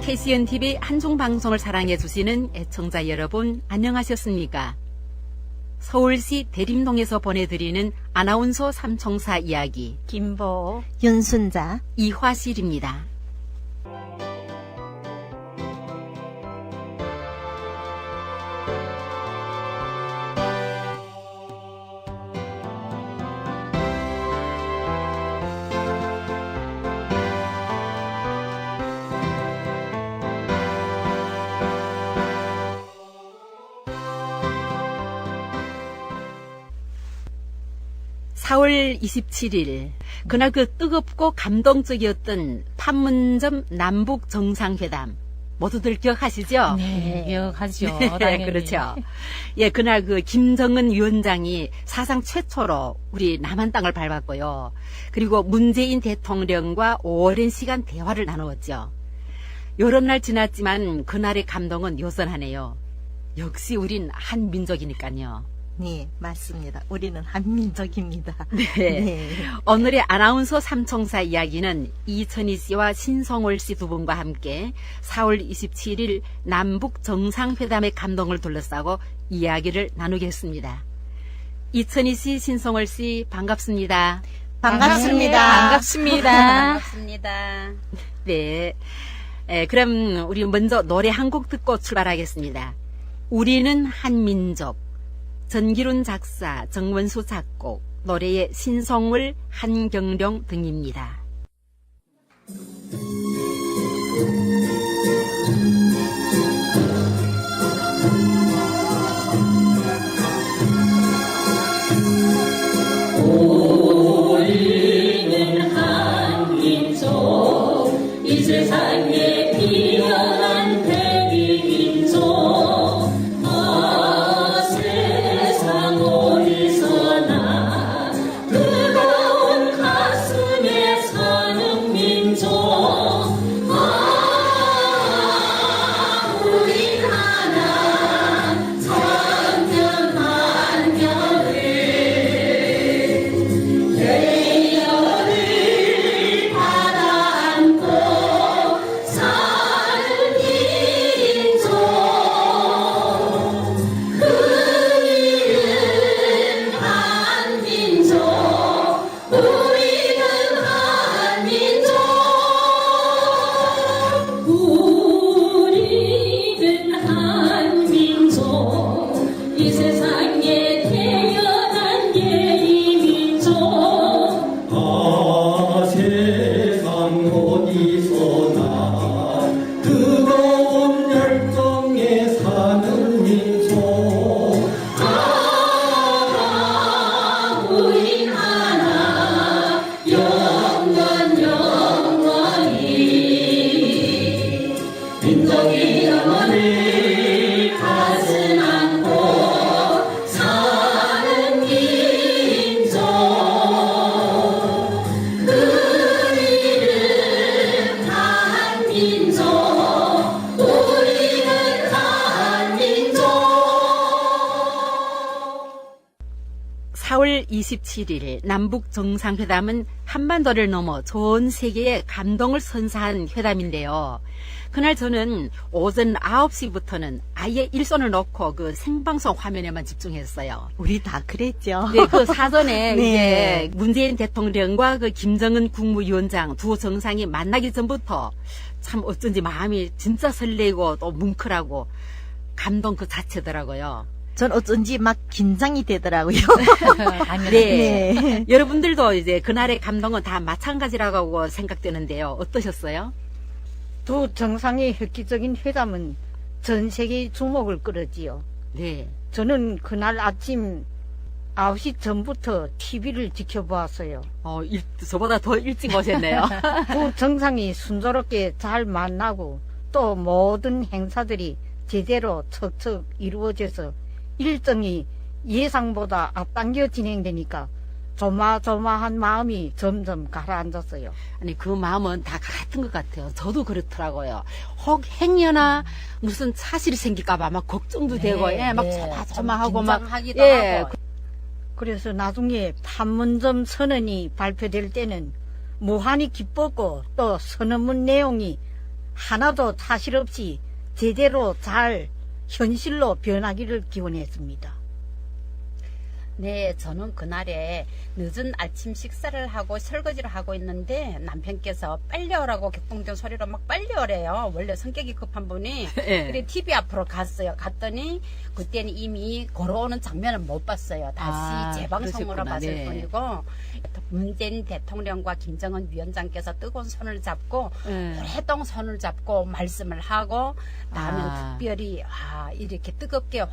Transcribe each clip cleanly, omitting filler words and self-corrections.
KCNTV 한중방송을 사랑해주시는 애청자 여러분, 안녕하셨습니까? 서울시 대림동에서 보내드리는 아나운서 삼총사 이야기, 김보, 윤순자, 이화실입니다. (4월 27일) 그날 그 뜨겁고 감동적이었던 판문점 남북 정상회담 모두들 기억하시죠? 네, 기억하죠. 네, 당연히. 그렇죠. 예, 그날 그 김정은 위원장이 사상 최초로 우리 남한 땅을 밟았고요. 그리고 문재인 대통령과 오랜 시간 대화를 나누었죠. 여러 날 지났지만 그날의 감동은 여전하네요. 역시 우린 한 민족이니까요. 네, 맞습니다. 우리는 한민족입니다. 네. 오늘의 아나운서 삼총사 이야기는 이천희 씨와 신성월 씨 두 분과 함께 4월 27일 남북 정상회담의 감동을 둘러싸고 이야기를 나누겠습니다. 이천희 씨, 신성월 씨 반갑습니다. 반갑습니다. 반갑습니다. 반갑습니다. 네. 그럼 우리 먼저 노래 한 곡 듣고 출발하겠습니다. 우리는 한민족. 전기룬 작사, 정원수 작곡, 노래의 신성월, 한경룡 등입니다. 우리는 한민족, 이 세상에 피어난 대리민족. (4월 27일) 남북 정상회담은 한반도를 넘어 전 세계에 감동을 선사한 회담인데요. 그날 저는 오전 9시부터는 아예 일손을 놓고 그 생방송 화면에만 집중했어요. 우리 다 그랬죠. 네, 그 사전에 네. 이제 문재인 대통령과 그 김정은 국무위원장 두 정상이 만나기 전부터 참 어쩐지 마음이 진짜 설레고 또 뭉클하고 감동 그 자체더라고요. 전 어쩐지 막 긴장이 되더라고요. 네. 네. 여러분들도 이제 그날의 감동은 다 마찬가지라고 생각되는데요. 어떠셨어요? 두 정상의 획기적인 회담은 전 세계의 주목을 끌었지요. 네. 저는 그날 아침 9시 전부터 TV를 지켜보았어요. 저보다 더 일찍 오셨네요. 두 정상이 순조롭게 잘 만나고 또 모든 행사들이 제대로 척척 이루어져서 일정이 예상보다 앞당겨 진행되니까 조마조마한 마음이 점점 가라앉았어요. 아니, 그 마음은 다 같은 것 같아요. 저도 그렇더라고요. 혹 행여나 무슨 사실이 생길까봐 막 걱정도 되고, 예, 막 조마조마하고 막, 긴장하기도 예, 하고. 그래서 나중에 판문점 선언이 발표될 때는 무한히 기뻤고 또 선언문 내용이 하나도 사실 없이 제대로 잘 현실로 변하기를 기원했습니다. 네, 저는 그날에 늦은 아침 식사를 하고 설거지를 하고 있는데 남편께서 빨리 오라고 격동된 소리로 막 빨리 오래요. 원래 성격이 급한 분이. 예. 그래 TV 앞으로 갔어요. 갔더니 그때는 이미 걸어오는 장면을 못 봤어요. 다시 재방송으로 그러셨구나. 봤을 네. 뿐이고 문재인 대통령과 김정은 위원장께서 뜨거운 손을 잡고 오랫동안 손을 잡고 말씀을 하고 나는 특별히 이렇게 뜨겁게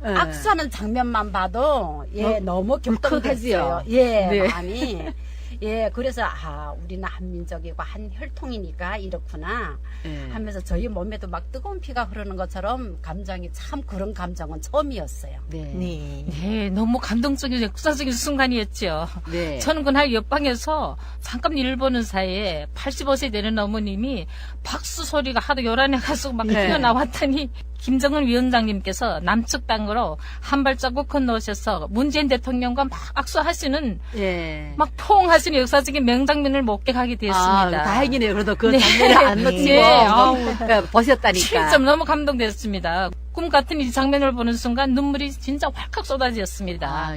악수하는 장면만 봐도 너무 격동됐어요. 네. 마음이. 그래서 우리는 한민족이고 한 혈통이니까 이렇구나 하면서 저희 몸에도 막 뜨거운 피가 흐르는 것처럼 감정이 참 그런 감정은 처음이었어요. 네. 네. 네, 너무 감동적이고 역사적인 순간이었죠. 네. 저는 그날 옆방에서 잠깐 일 보는 사이에 85세 되는 어머님이 박수 소리가 하도 요란해가지고 막 네. 튀어나왔더니 김정은 위원장님께서 남측 땅으로 한 발자국 건너오셔서 문재인 대통령과 막 악수하시는 예. 막 포옹하시는 역사적인 명장면을 목격하게 됐습니다. 다행이네요. 그래도 그 네. 장면을 안 놓치고 네. 아우. 보셨다니까. 진짜 너무 감동됐습니다. 꿈 같은 이 장면을 보는 순간 눈물이 진짜 활칵 쏟아졌습니다.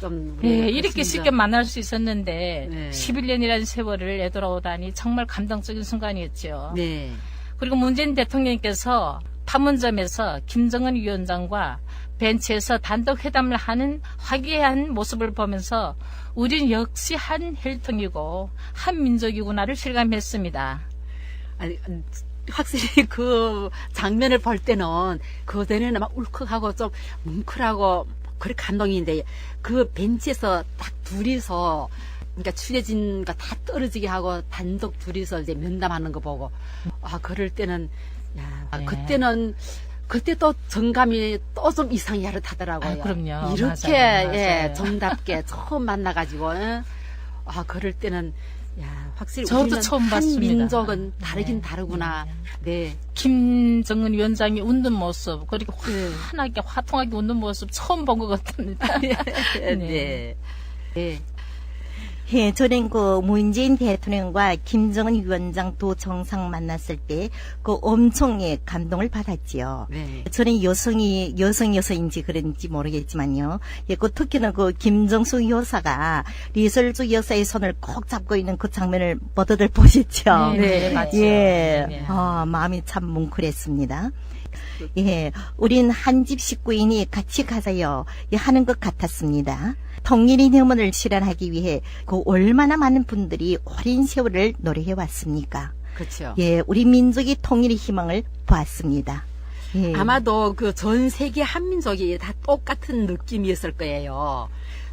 좀. 네, 이렇게 쉽게 만날 수 있었는데 네. 11년이라는 세월을 되돌아오다니 정말 감동적인 순간이었죠. 네. 그리고 문재인 대통령께서 판문점에서 김정은 위원장과 벤치에서 단독 회담을 하는 화기애애한 모습을 보면서 우린 역시 한 혈통이고 한 민족이구나를 실감했습니다. 아니, 확실히 그 장면을 볼 때는 그전에는 막 울컥하고 좀 뭉클하고 그렇게 감동인데 그 벤치에서 딱 둘이서 그러니까 추려진 거 다 떨어지게 하고 단독 둘이서 이제 면담하는 거 보고 그럴 때는 네. 그때 또 정감이 또 좀 이상이 야릇하더라고요. 그럼요. 이렇게 맞아요. 정답게 처음 만나가지고 그럴 때는 확실히 저도 우리는 처음 한 봤습니다. 민족은 다르긴 네. 다르구나. 네. 김정은 위원장이 웃는 모습 그리고 환하게 화통하게 웃는 모습 처음 본 것 같습니다. 네. 네. 예, 저는 그 문재인 대통령과 김정은 위원장 두 정상 만났을 때 그 엄청 감동을 받았지요. 네. 저는 여성이어서인지 그런지 모르겠지만요. 그 특히나 그 김정숙 여사가 리설주 여사의 손을 꼭 잡고 있는 그 장면을 모두들 보셨죠? 네, 맞죠. 예. 네. 마음이 참 뭉클했습니다. 예, 우린 한 집 식구이니 같이 가자요. 하는 것 같았습니다. 통일의 염원을 실현하기 위해 그 얼마나 많은 분들이 오랜 세월을 노력해 왔습니까? 그렇죠. 예, 우리 민족이 통일의 희망을 보았습니다. 예. 아마도 그 전 세계 한민족이 다 똑같은 느낌이었을 거예요.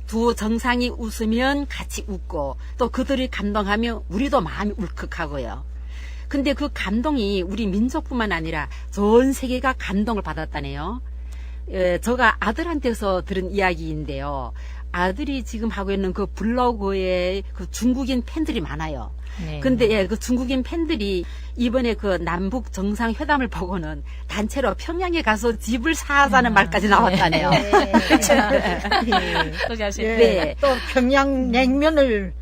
두 정상이 웃으면 같이 웃고 또 그들이 감동하면 우리도 마음이 울컥하고요. 근데 그 감동이 우리 민족뿐만 아니라 전 세계가 감동을 받았다네요. 제가 아들한테서 들은 이야기인데요. 아들이 지금 하고 있는 그 블로그에 그 중국인 팬들이 많아요. 네. 근데 그 중국인 팬들이 이번에 그 남북 정상회담을 보고는 단체로 평양에 가서 집을 사자는 말까지 나왔다네요. 또 자신. 네. 또 평양 냉면을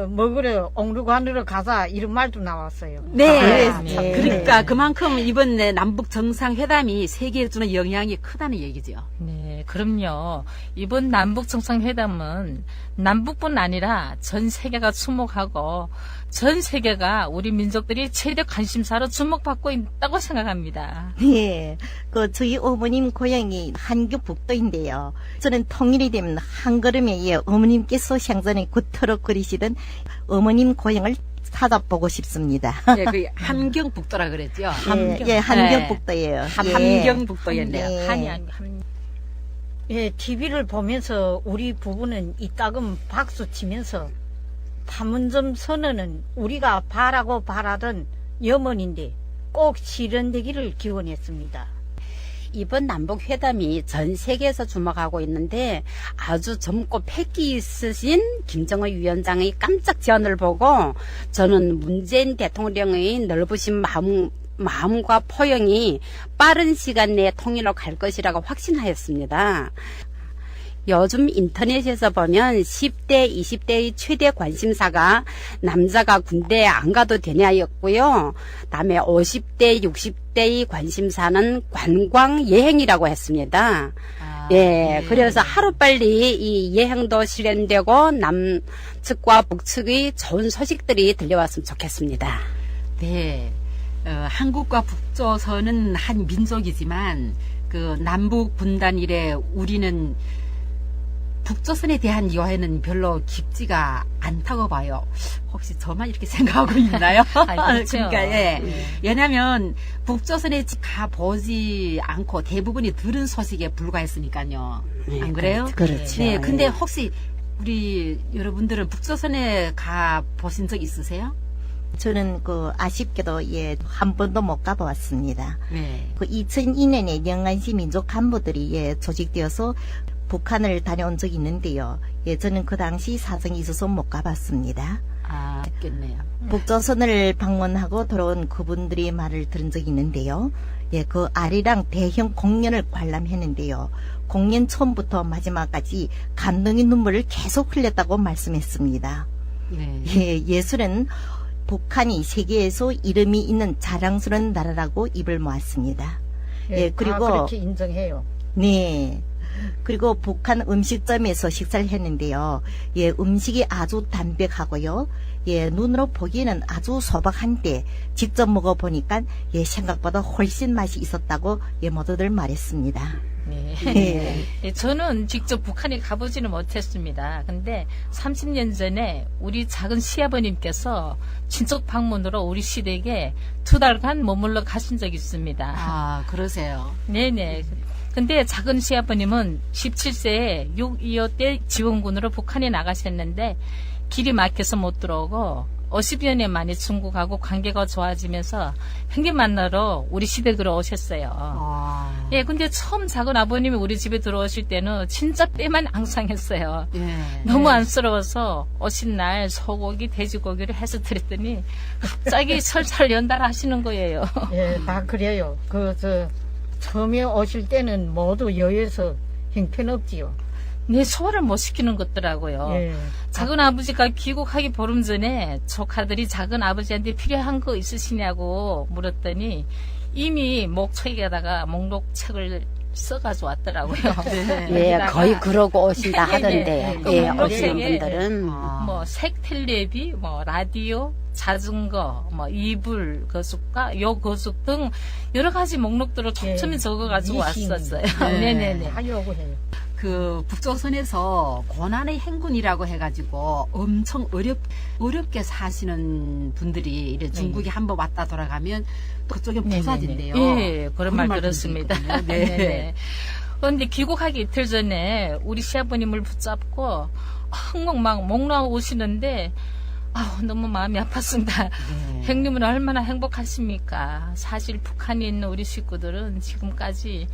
먹으러 옥루관으로 가자 이런 말도 나왔어요. 네. 네. 그러니까 그만큼 이번에 남북 정상회담이 세계에 주는 영향이 크다는 얘기죠. 네, 그럼요. 이번 남북 정상회담은 남북뿐 아니라 전 세계가 주목하고 전 세계가 우리 민족들이 최대 관심사로 주목받고 있다고 생각합니다. 예, 그 저희 어머님 고향이 한교북도인데요. 저는 통일이 되면 한 걸음에 어머님께서 생전에 구토록거리시던 어머님 고향을 찾아보고 싶습니다. 네, 그 함경북도라 그랬죠. 예, 한교북도예요. 함경북도였네요. 예. 한양. 예, TV를 보면서 우리 부부는 이따금 박수 치면서 판문점 선언은 우리가 바라고 바라던 염원인데 꼭 실현되기를 기원했습니다. 이번 남북회담이 전 세계에서 주목하고 있는데 아주 젊고 패기 있으신 김정은 위원장의 깜짝 제안을 보고 저는 문재인 대통령의 넓으신 마음과 포용이 빠른 시간 내에 통일로 갈 것이라고 확신하였습니다. 요즘 인터넷에서 보면 10대, 20대의 최대 관심사가 남자가 군대에 안 가도 되냐였고요. 다음에 50대, 60대의 관심사는 관광 여행이라고 했습니다. 예, 그래서 하루빨리 이 여행도 실현되고 남측과 북측의 좋은 소식들이 들려왔으면 좋겠습니다. 네. 한국과 북조선은 한 민족이지만 그 남북 분단 이래 우리는 북조선에 대한 여해는 별로 깊지가 않다고 봐요. 혹시 저만 이렇게 생각하고 있나요? 그렇죠. 그러니까 예. 왜냐하면 북조선에 가보지 않고 대부분이 들은 소식에 불과했으니까요. 안 그래요? 그렇죠. 네. 근데 혹시 우리 여러분들은 북조선에 가 보신 적 있으세요? 저는 아쉽게도 한 번도 못 가보았습니다. 네. 2002년에 영안시 민족 간부들이 조직되어서 북한을 다녀온 적이 있는데요. 저는 그 당시 사정이 있어서 못 가봤습니다. 아, 됐겠네요. 북조선을 방문하고 돌아온 그분들이 말을 들은 적이 있는데요. 그 아리랑 대형 공연을 관람했는데요. 공연 처음부터 마지막까지 감동의 눈물을 계속 흘렸다고 말씀했습니다. 네. 예술은 북한이 세계에서 이름이 있는 자랑스러운 나라라고 입을 모았습니다. 그리고 그렇게 인정해요. 네. 그리고 북한 음식점에서 식사를 했는데요. 음식이 아주 담백하고요. 눈으로 보기에는 아주 소박한데 직접 먹어보니까 생각보다 훨씬 맛이 있었다고 모두들 말했습니다. 네. 저는 직접 북한에 가보지는 못했습니다. 근데 30년 전에 우리 작은 시아버님께서 친척 방문으로 우리 시댁에 2달간 머물러 가신 적이 있습니다. 아, 그러세요. 네네. 근데 작은 시아버님은 17세에 6.25 때 지원군으로 북한에 나가셨는데 길이 막혀서 못 들어오고 50여 년 만에 중국하고 관계가 좋아지면서 형님 만나러 우리 시댁으로 오셨어요. 예, 근데 처음 작은 아버님이 우리 집에 들어오실 때는 진짜 뼈만 앙상했어요. 너무 안쓰러워서 오신 날 소고기, 돼지고기를 해서 드렸더니 갑자기 설설 연달아 하시는 거예요. 다 그래요. 처음에 오실 때는 모두 여에서 형편없지요. 네, 소화를 못 시키는 것더라고요. 작은 아버지가 귀국하기 보름 전에 조카들이 작은 아버지한테 필요한 거 있으시냐고 물었더니 이미 목초에다가 목록책을 써가지고 왔더라고요. 예, 거의 그러고 오신다 하던데요. 그 예, 목록책에 오시는 분들은. 뭐 색텔레비, 뭐 라디오, 자전거, 뭐 이불 거숙과 요 거숙 등 여러 가지 목록들을 촘촘히 적어가지고 미신. 왔었어요. 네. 네네네. 하려고 해요. 그 북조선에서 고난의 행군이라고 해가지고 엄청 어렵게 사시는 분들이 이래 중국에 한번 왔다 돌아가면 그쪽에 부사진대요. 예, 그런 말 들었습니다. 네. 네네. 그런데 귀국하기 이틀 전에 우리 시아버님을 붙잡고 항목 막 목 나오시는데 너무 마음이 아팠습니다. 형님은 얼마나 행복하십니까? 사실 북한에 있는 우리 식구들은 지금까지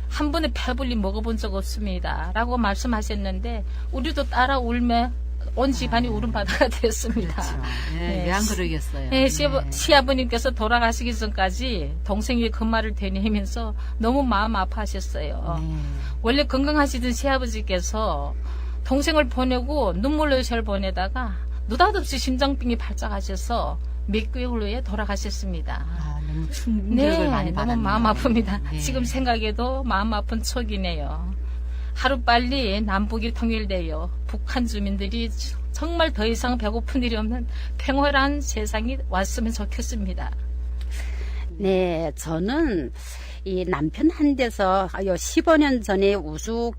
한 번에 배불리 먹어본 적 없습니다. 라고 말씀하셨는데 우리도 따라 울며 온 집안이 울음바다가 되었습니다. 그렇죠. 왜 안 그러겠어요. 네, 시아버님께서 돌아가시기 전까지 동생이 그 말을 되뇌면서 너무 마음 아파하셨어요. 원래 건강하시던 시아버지께서 동생을 보내고 눈물로 절 보내다가 느닷없이 심장병이 발작하셔서 몇 개월 후에 돌아가셨습니다. 너무 충격을 많이 받았네요. 너무 마음 아픕니다. 지금 생각해도 마음 아픈 촉이네요. 하루빨리 남북이 통일되어 북한 주민들이 정말 더 이상 배고픈 일이 없는 평화로운 세상이 왔으면 좋겠습니다. 네, 저는 이 남편 한 데서 15년 전에 우수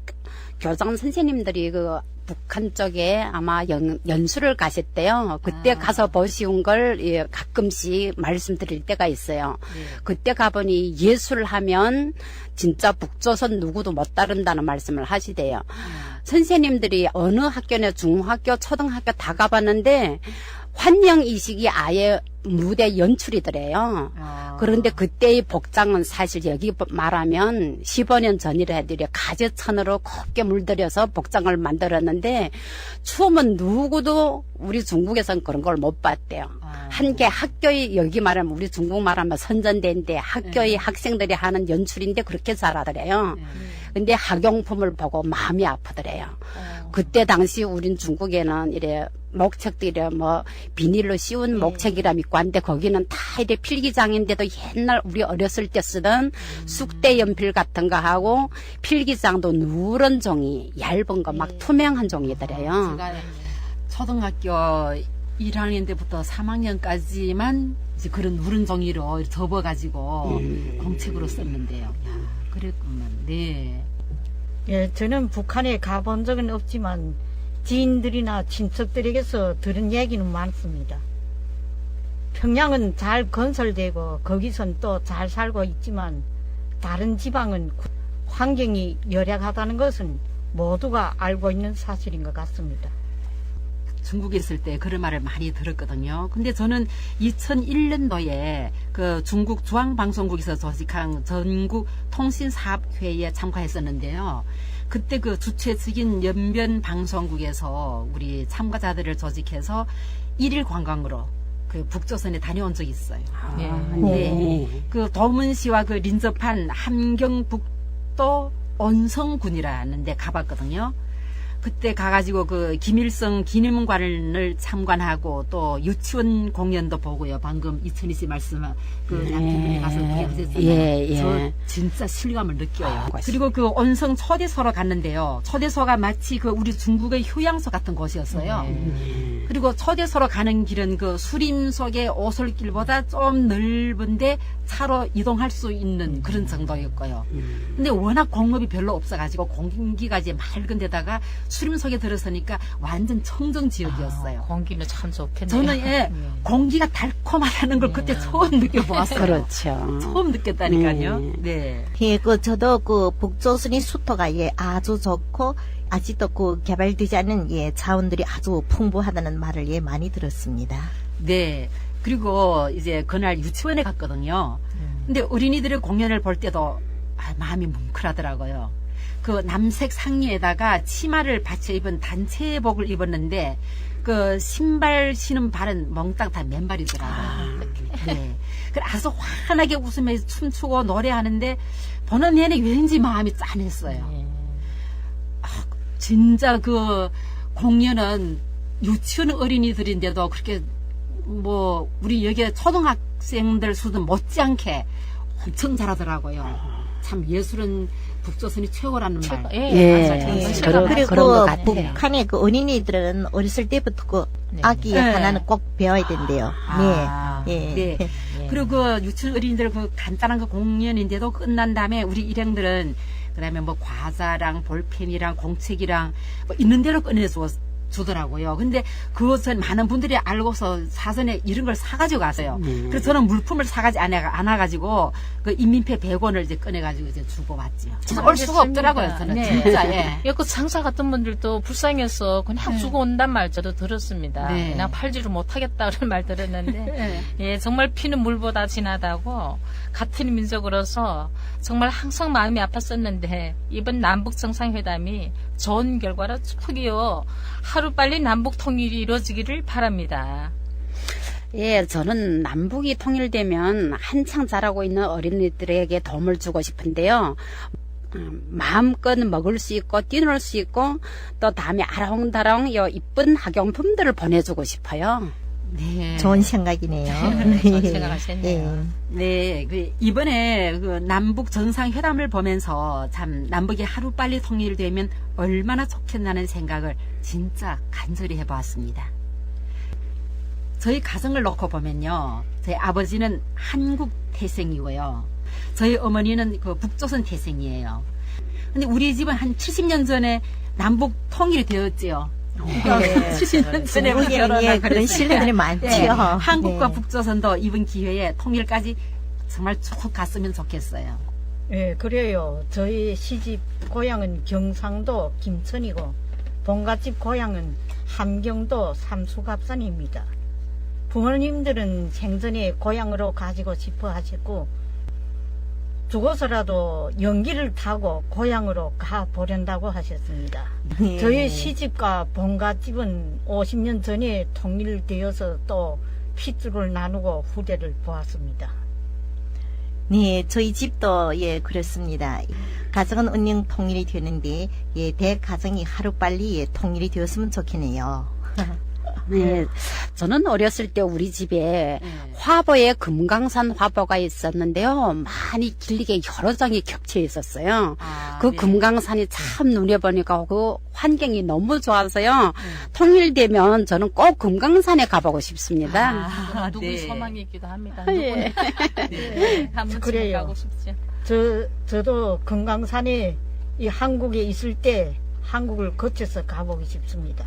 교장 선생님들이 북한 쪽에 아마 연수를 가셨대요. 그때 가서 보시온 걸 가끔씩 말씀드릴 때가 있어요. 그때 가보니 예술을 하면 진짜 북조선 누구도 못 따른다는 말씀을 하시대요. 선생님들이 어느 학교나 중학교, 초등학교 다 가봤는데 환영이식이 아예 무대 연출이더래요. 그런데 그때의 복장은 사실 여기 말하면 15년 전이라 해도 가재천으로 곱게 물들여서 복장을 만들었는데 춤은 누구도 우리 중국에서는 그런 걸 못 봤대요. 한 게 학교의 여기 말하면 우리 중국 말하면 선전대인데 학교의 학생들이 하는 연출인데 그렇게 잘하더래요. 근데 학용품을 보고 마음이 아프더래요. 그때 당시 우린 중국에는 이래 목책들이 뭐 비닐로 씌운 목책이라 믿고 한데 거기는 다 이래 필기장인데도 옛날 우리 어렸을 때 쓰던 숙대 연필 같은 거 하고 필기장도 누런 종이 얇은 거 막 투명한 종이더래요. 제가 초등학교 1학년 때부터 3학년까지만 이제 그런 누른 종이로 접어가지고 공책으로 썼는데요. 야, 그랬구만. 네. 예, 저는 북한에 가본 적은 없지만 지인들이나 친척들에게서 들은 얘기는 많습니다. 평양은 잘 건설되고 거기선 또 잘 살고 있지만 다른 지방은 환경이 열악하다는 것은 모두가 알고 있는 사실인 것 같습니다. 중국에 있을 때 그런 말을 많이 들었거든요. 근데 저는 2001년도에 그 중국 중앙방송국에서 조직한 전국 통신사업회의에 참가했었는데요. 그때 그 주최 측인 연변방송국에서 우리 참가자들을 조직해서 1일 관광으로 그 북조선에 다녀온 적이 있어요. 네. 그 도문시와 그 린접한 함경북도 온성군이라는 데 가봤거든요. 그때 가가지고 그 김일성 기념관을 참관하고 또 유치원 공연도 보고요. 방금 이천희 씨 말씀한 그 남편분이 가서 그게 하셨잖아요. 저 진짜 실감을 느껴요. 그리고 그 온성 초대소로 갔는데요. 초대소가 마치 그 우리 중국의 휴양소 같은 곳이었어요. 그리고 초대소로 가는 길은 그 수림 속의 오솔길보다 좀 넓은데 차로 이동할 수 있는 그런 정도였고요. 근데 워낙 공업이 별로 없어가지고 공기가 이제 맑은 데다가 수림 속에 들어서니까 완전 청정 지역이었어요. 공기는 참 좋겠네요. 저는 공기가 달콤하다는 걸 그때 처음 느껴보았어요. 그렇죠. 처음 느꼈다니까요. 네. 예, 저도 그 북조선의 수토가 아주 좋고 아직도 그 개발되지 않은 자원들이 아주 풍부하다는 말을 많이 들었습니다. 네. 그리고 이제 그날 유치원에 갔거든요. 근데 어린이들의 공연을 볼 때도 마음이 뭉클하더라고요. 그 남색 상의에다가 치마를 받쳐 입은 단체복을 입었는데 그 신발 신은 발은 몽땅 다 맨발이더라고요. 네. 그 아주 환하게 웃으면서 춤추고 노래하는데 보는 내내 왠지 마음이 짠했어요. 진짜 그 공연은 유치원 어린이들인데도 그렇게 뭐 우리 여기 초등학생들 수준 못지않게 엄청 잘하더라고요. 참 예술은 북조선이 최고라는 말. 그리고 그런 것 같아요. 북한의 그 어린이들은 어렸을 때부터 그 악기 하나는 꼭 배워야 된대요. 네. 그리고 그 유치원 어린이들 그 간단한 그 공연인데도 끝난 다음에 우리 일행들은 그다음에 뭐 과자랑 볼펜이랑 공책이랑 뭐 있는 대로 주더라고요. 근데 그것은 많은 분들이 알고서 사전에 이런 걸 사가지고 가세요. 그래서 저는 물품을 사가지 않아가지고 그 인민폐 100원을 이제 꺼내가지고 이제 주고 왔죠. 올 수가 없더라고요. 저는 진짜 그 상사 같은 분들도 불쌍해서 그냥 주고 온단 말 저도 들었습니다. 그냥 팔지를 못하겠다 그런 말 들었는데 정말 피는 물보다 진하다고 같은 민족으로서 정말 항상 마음이 아팠었는데 이번 남북 정상회담이 좋은 결과로 축복이요. 하루빨리 남북 통일이 이루어지기를 바랍니다. 예, 저는 남북이 통일되면 한창 자라고 있는 어린이들에게 도움을 주고 싶은데요. 마음껏 먹을 수 있고 뛰놀 수 있고 또 다음에 아롱다롱 이쁜 학용품들을 보내주고 싶어요. 네. 좋은 생각이네요. 좋은 생각하셨네요. 네, 그 이번에 그 남북 정상회담을 보면서 참 남북이 하루빨리 통일되면 얼마나 좋겠나는 생각을 진짜 간절히 해보았습니다. 저희 가정을 놓고 보면요, 저희 아버지는 한국 태생이고요, 저희 어머니는 그 북조선 태생이에요. 근데 우리 집은 한 70년 전에 남북 통일이 되었지요. 70년 전에 중국에는 그런 신뢰들이 많지요. 한국과 북조선도 이번 기회에 통일까지 정말 쭉 갔으면 좋겠어요. 예, 그래요. 저희 시집 고향은 경상도 김천이고 본가집 고향은 함경도 삼수갑산입니다. 부모님들은 생전에 고향으로 가지고 싶어 하셨고 죽어서라도 연기를 타고 고향으로 가보련다고 하셨습니다. 저희 시집과 본가집은 50년 전에 통일되어서 또 핏줄을 나누고 후대를 보았습니다. 네, 저희 집도 예 그렇습니다. 가정은 운영 통일이 되는데 예 대가정이 하루 빨리 예, 통일이 되었으면 좋겠네요. 네, 저는 어렸을 때 우리 집에 화보에 금강산 화보가 있었는데요. 많이 길게 여러 장이 겹쳐 있었어요. 그 금강산이 참 눈에 보니까 그 환경이 너무 좋아서요. 통일되면 저는 꼭 금강산에 가보고 싶습니다. 누구의 네. 소망이기도 합니다. 예. 한번 그래요. 가고 싶죠. 저도 금강산에 이 한국에 있을 때 한국을 거쳐서 가보고 싶습니다.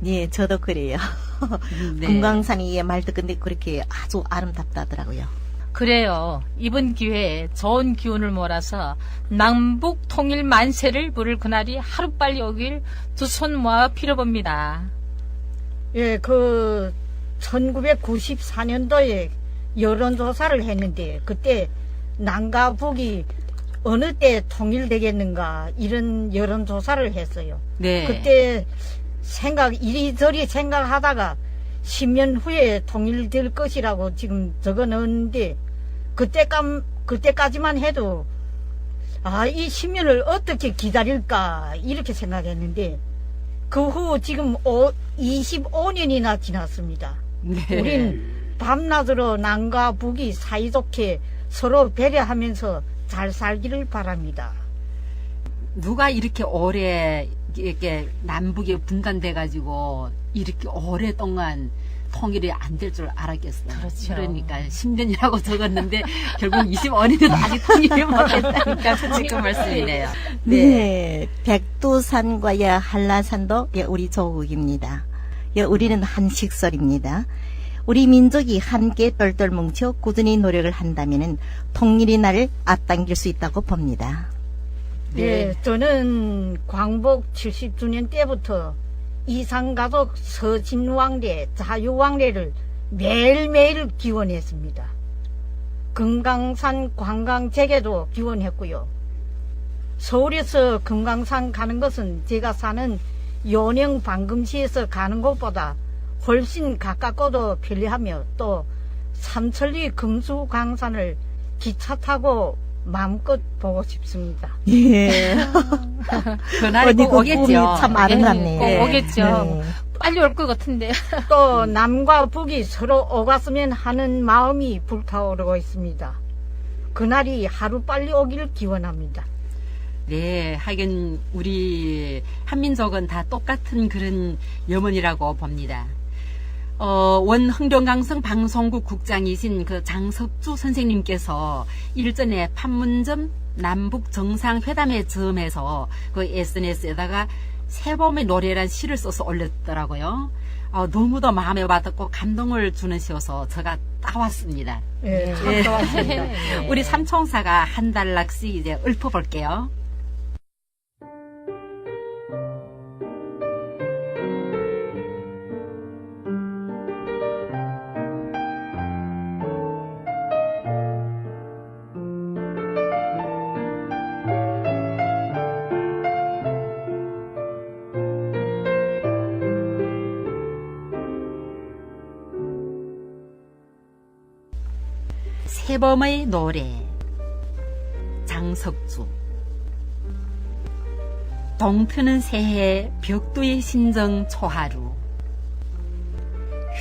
네, 저도 그래요. 네. 금강산이 예, 말도 근데 그렇게 아주 아름답다더라고요. 그래요. 이번 기회에 좋은 기운을 몰아서 남북 통일 만세를 부를 그날이 하루빨리 오길 두 손 모아 빌어봅니다. 예, 1994년도에 여론조사를 했는데 그때 남과 북이 어느 때 통일되겠는가 이런 여론조사를 했어요. 네. 그때 이리저리 생각하다가 10년 후에 통일될 것이라고 지금 적어 넣었는데 그때까지만 해도 이 10년을 어떻게 기다릴까 이렇게 생각했는데 그 후 지금 25년이나 지났습니다. 네. 우린 밤낮으로 남과 북이 사이좋게 서로 배려하면서 잘 살기를 바랍니다. 누가 이렇게 오래 이렇게 남북이 분간돼 가지고 이렇게 오랫동안 통일이 안 될 줄 알았겠어요. 그렇죠. 그러니까 10년이라고 적었는데 결국 25년에도 아직 통일이 못했다니까 솔직한 말씀이네요. 네, 백두산과 예, 한라산도 예, 우리 조국입니다. 예, 우리는 한 식설입니다. 우리 민족이 함께 똘똘 뭉쳐 꾸준히 노력을 한다면은 통일의 날을 앞당길 수 있다고 봅니다. 네, 저는 광복 70주년 때부터 이산가족 서진왕래, 자유왕래를 매일매일 기원했습니다. 금강산 관광재개도 기원했고요. 서울에서 금강산 가는 것은 제가 사는 연영 방금시에서 가는 것보다 훨씬 가깝고도 편리하며 또 삼천리 금수강산을 기차 타고 마음껏 보고 싶습니다. 예. 그날이 언니 꼭 그 오겠죠. 꿈이 참 아름답네요. 꼭 오겠죠. 네. 빨리 올 것 같은데. 또 남과 북이 서로 오갔으면 하는 마음이 불타오르고 있습니다. 그날이 하루빨리 오길 기원합니다. 네, 하긴 우리 한민족은 다 똑같은 그런 염원이라고 봅니다. 원 흥룡강성 방송국 국장이신 그 장석주 선생님께서 일전에 판문점 남북 정상회담의 점에서 그 SNS에다가 새봄의 노래란 시를 써서 올렸더라고요. 너무도 마음에 와닿고 감동을 주는 시여서 제가 따왔습니다. 예, 네. 감사합니다. 우리 삼총사가 한 단락씩 이제 읊어볼게요. 새봄의 노래 장석주 동트는 새해 벽두의 신정 초하루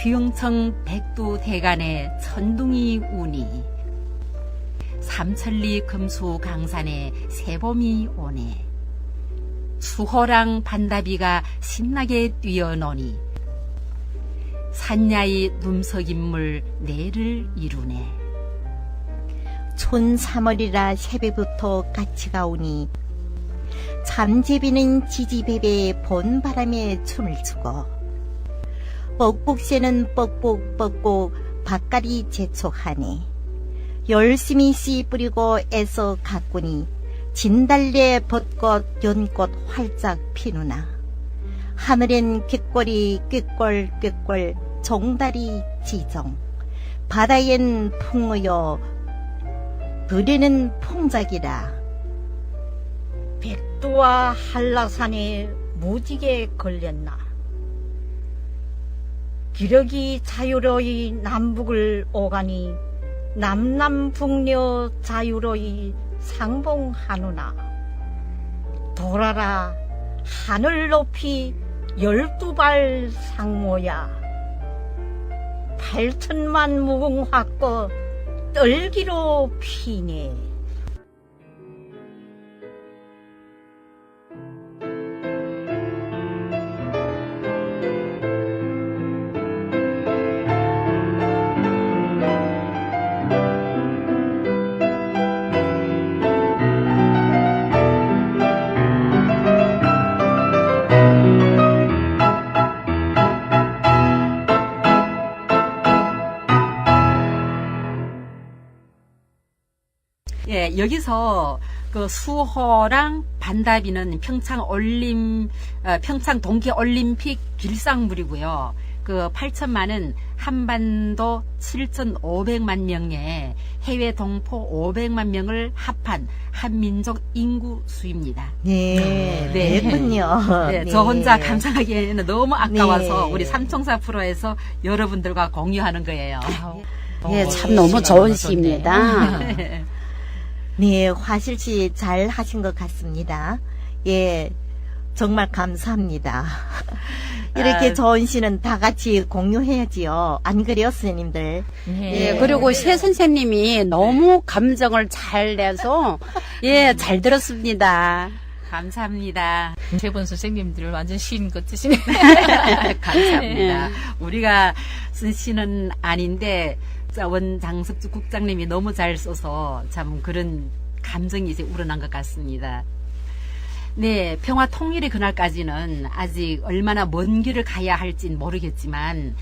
휘영청 백두 대간에 천둥이 우니 삼천리 금수 강산에 새봄이 오네 수호랑 반다비가 신나게 뛰어노니 산야의 눈석인물 내를 이루네 촌 3월이라 새벽부터 까치가 오니 잠제비는 지지배배 본바람에 춤을 추고 뻑뻑새는 뻑뻑뻑뻑 밭갈이 재촉하네 열심히 씨 뿌리고 애써 가꾸니 진달래 벚꽃 연꽃 활짝 피누나 하늘엔 귓골이 꾀꼴 종다리 지정 바다엔 풍어여 들에는 풍작이라 백두와 한라산에 무지개 걸렸나 기러기 자유로이 남북을 오가니 남남북녀 자유로이 상봉하누나 돌아라 하늘 높이 12발 상모야 8천만 무궁화꽃 떨기로 피네. 예, 여기서 그 수호랑 반다비는 평창 동계올림픽 길상물이고요. 그 8천만은 한반도 7,500만 명의 해외 동포 500만 명을 합한 한민족 인구 수입니다. 네, 네. 그렇군요. 네, 네. 저 혼자 감상하기에는 너무 아까워서 네. 우리 삼총사 프로에서 여러분들과 공유하는 거예요. 예, 참 너무 좋은 시입니다. 네, 화실시 잘 하신 것 같습니다. 예, 정말 감사합니다. 이렇게 좋은 시는 다 같이 공유해야지요. 안 그래요, 선생님들? 예, 그리고 새 선생님이 너무 감정을 잘 내서 예, 잘 들었습니다. 감사합니다. 세 분 선생님들 완전 시인 같으시네. 감사합니다. 우리가 쓴 시는 아닌데 원장석주 국장님이 너무 잘 써서 참 그런 감정이 이제 우러난 것 같습니다. 네, 평화 통일의 그날까지는 아직 얼마나 먼 길을 가야 할진 모르겠지만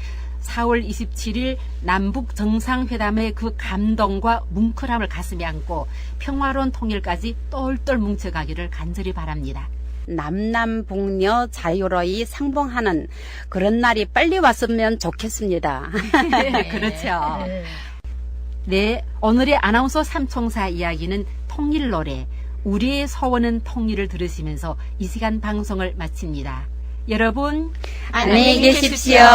4월 27일 남북 정상회담의 그 감동과 뭉클함을 가슴에 안고 평화로운 통일까지 똘똘 뭉쳐가기를 간절히 바랍니다. 남남북녀 자유로이 상봉하는 그런 날이 빨리 왔으면 좋겠습니다. 그렇죠. 네, 오늘의 아나운서 삼총사 이야기는 통일 노래 우리의 소원은 통일을 들으시면서 이 시간 방송을 마칩니다. 여러분 안녕히 계십시오.